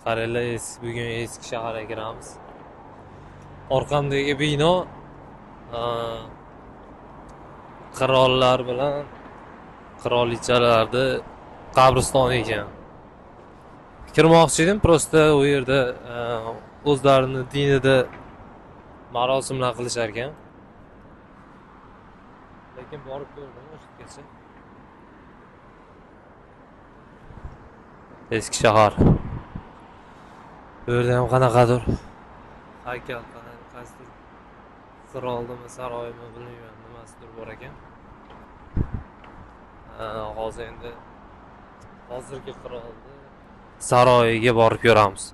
Qaranglar, bugun eski shaharga kiramiz. Orqamdagi bino qirollar bilan qirolichalarni qabristoni ekan. Kirmoqchi edim, prosta u yerda o'zlarini dinida marosimlar qilishar ekan. Lekin borib ko'rdim o'shaga. Eski shahar. Bu yerda ham qanaqadir haykal, qaysidir qiroldimi, saroymi bilmayman, nimasidir bor ekan. Hozir endi hozirgi qirolni saroyiga borib ko'ramiz.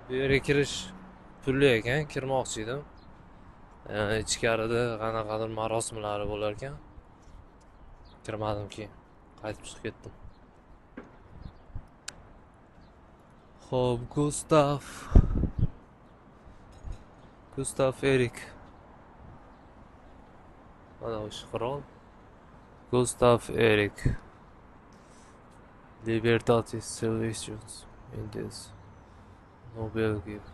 Bu yerga kirish pulli ekan, kirmoqchi edim. Ichkarida qanaqadir marosimlari bo'lar ekan. Kirmadim, keyin qaytib chiqib ketdim. Xo'p, Gustav Erik. Mana o'sha qirol. Gustav Erik. Libertatis Silvestris Mendes. Nobel gift.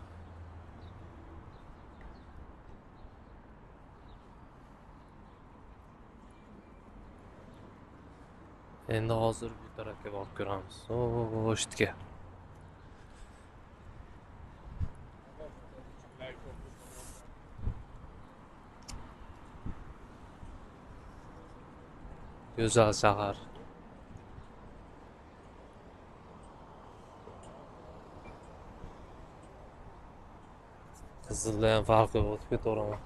Endi hozir bu tarafga borib ko'ramiz. O'shtga. Go'zal shahar. Qizilda ham farqi o'tib ketaman.